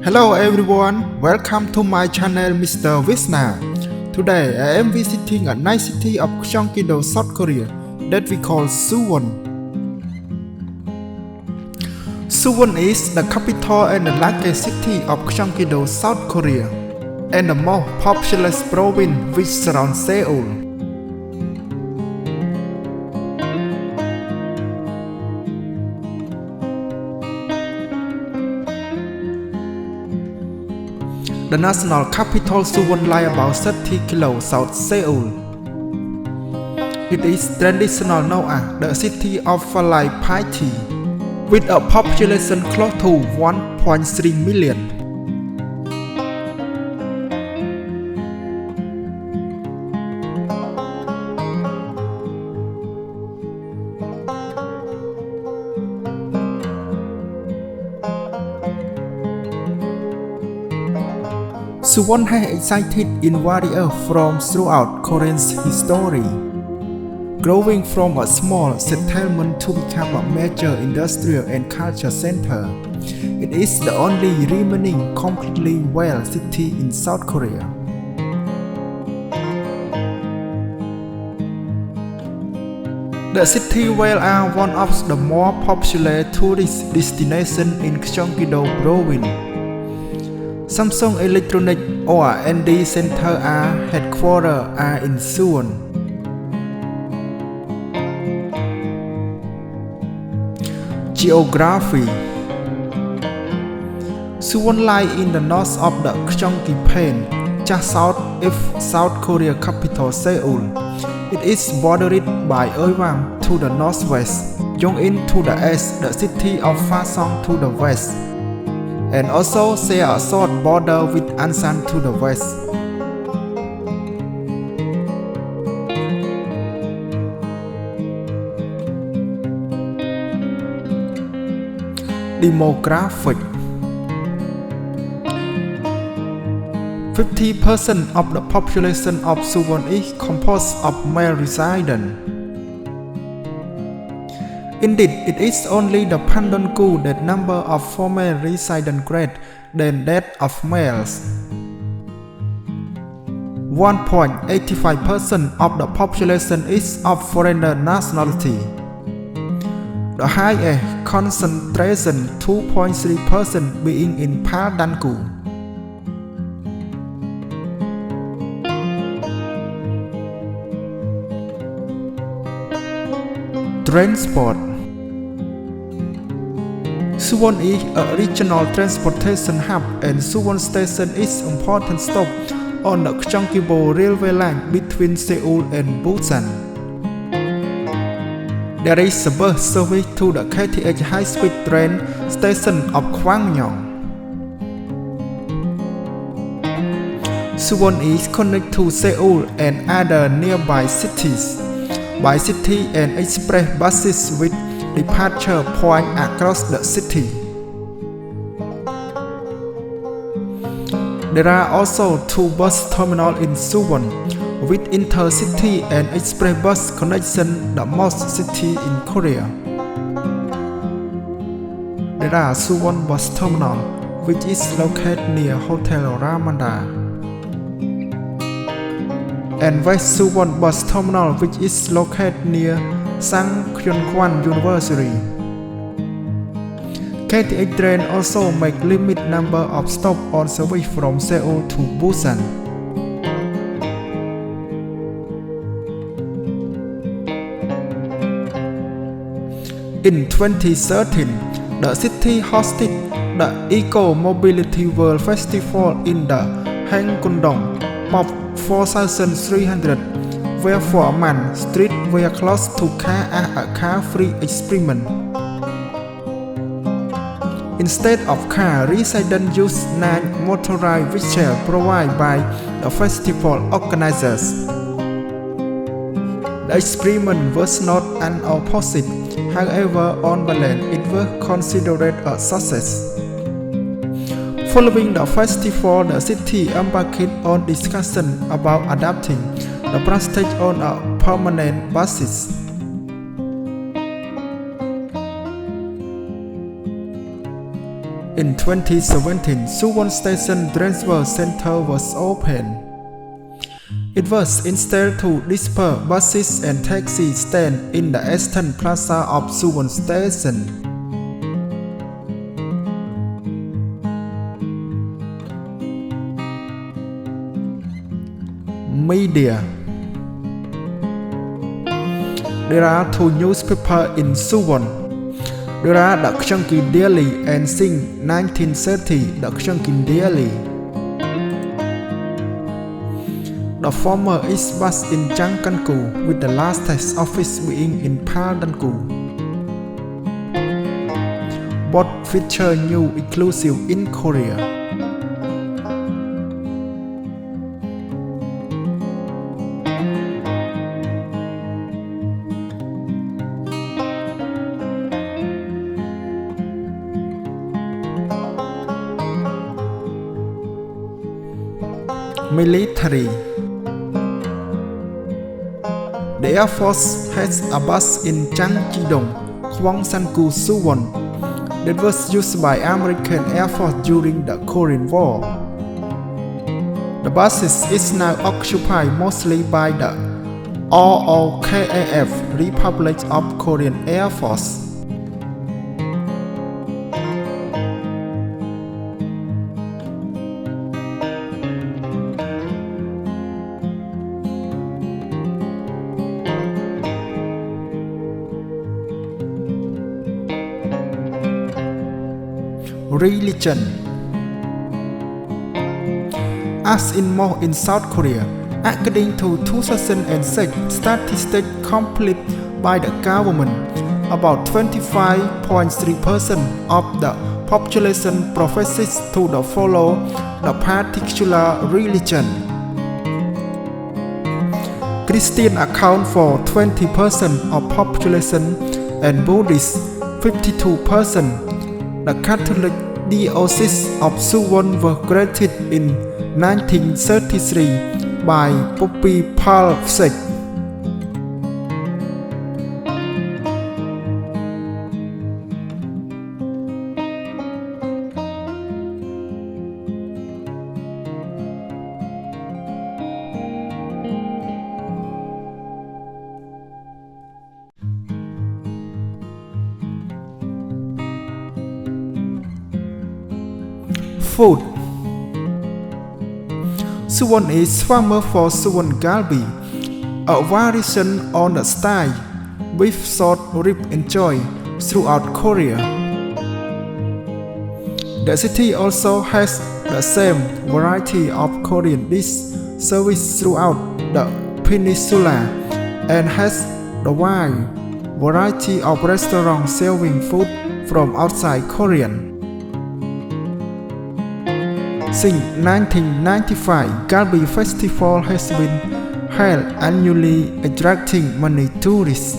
Hello everyone, welcome to my channel Mr. Visna. Today I am visiting a nice city of Gyeonggi-do South Korea that we call Suwon. Suwon is the capital and the largest city of Gyeonggi-do South Korea and the most populous province which surrounds Seoul. The national capital Suwon lies about 30 km south Seoul. It is traditionally known as the city of Flying Piety, with a population close to 1.3 million. Suwon has existed in various forms throughout Korean's history, growing from a small settlement to become a major industrial and cultural center. It is the only remaining completely walled city in South Korea. The city walls are one of the more popular tourist destinations in Gyeonggi-do Province. Samsung Electronics or R&D Center headquarters are in Suwon. Geography. Suwon lies in the north of the Gyeonggi Province, just south of South Korea capital Seoul. It is bordered by Hwaseong to the northwest, Gyeonggi to the east, the city of Hwaseong to the west, and also share a short border with Ansan to the west. Demographic. 50% of the population of Suwon is composed of male residents. Indeed, it is only the Pandongu that number of female residents greater than that of males. 1.85% of the population is of foreigner nationality. The highest concentration, 2.3%, being in Pandongu. Transport. Suwon is a regional transportation hub, and Suwon Station is an important stop on the Gyeonggi railway line between Seoul and Busan. There is a bus service to the KTH high-speed train station of Gwangyong. Suwon is connected to Seoul and other nearby cities by city and express buses with departure points across the city. There are also two bus terminals in Suwon, with intercity and express bus connection the most cities in Korea. There are Suwon Bus Terminal, which is located near Hotel Ramada, and West Suwon Bus Terminal, which is located near Sangkyunkwan University. KTX train also make limited number of stops on service from Seoul to Busan. In 2013, the city hosted the Eco Mobility World Festival in the Hangundong of 4,300, where for a month, street were closed to car as a car-free experiment. Instead of car, residents used non-motorized vehicles provided by the festival organizers. The experiment was not an opposite, however, on balance, it was considered a success. Following the festival, the city embarked on discussion about adapting the practice on a permanent basis. In 2017, Suwon Station Transfer Center was opened. It was installed to disperse buses and taxi stands in the eastern plaza of Suwon Station. Media. There are two newspapers in Suwon. There are the Gyeonggi Daily and since 1930 the Gyeonggi Daily. The former is based in Janggan-gu with the last tax office being in Paldan-gu. Both feature new inclusive in Korea. Military. The Air Force has a base in Gyeonggi-do Suwon that was used by American Air Force during the Korean War. The base is now occupied mostly by the ROKAF, Republic of Korean Air Force. Religion. As in more in South Korea, according to 2006 statistics compiled by the government, about 25.3% of the population professes to follow the particular religion. Christians account for 20% of population and Buddhists 52%. The Catholic Diocese of Suwon was created in 1933 by Pope Paul VI. Food. Suwon is famous for Suwon galbi, a variation on the style beef short rib enjoyed throughout Korea. The city also has the same variety of Korean dishes serviced throughout the peninsula and has the wide variety of restaurants serving food from outside Korean. Since 1995, Galbi Festival has been held annually, attracting many tourists.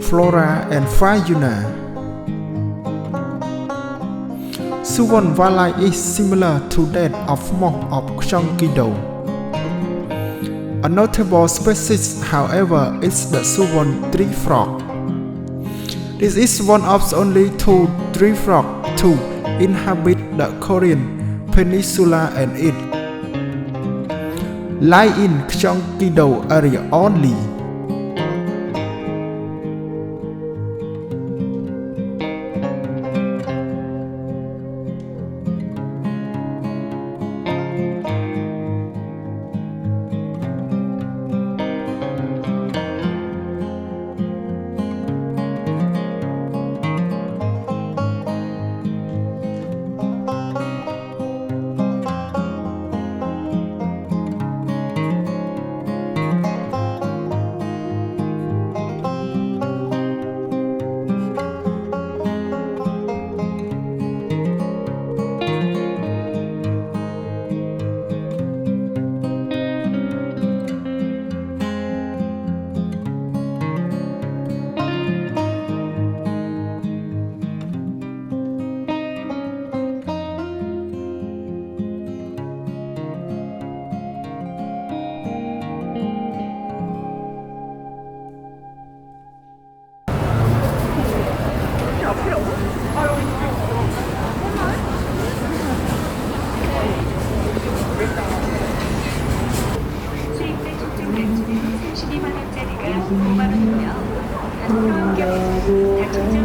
Flora and fauna. Suwon Valley is similar to that of most of Gyeonggi-do. A notable species, however, is the Suwon tree frog. This is one of only two tree frogs to inhabit the Korean peninsula and it lies in Gyeonggi-do area only. 고가로는요. 교육경에서는 다중증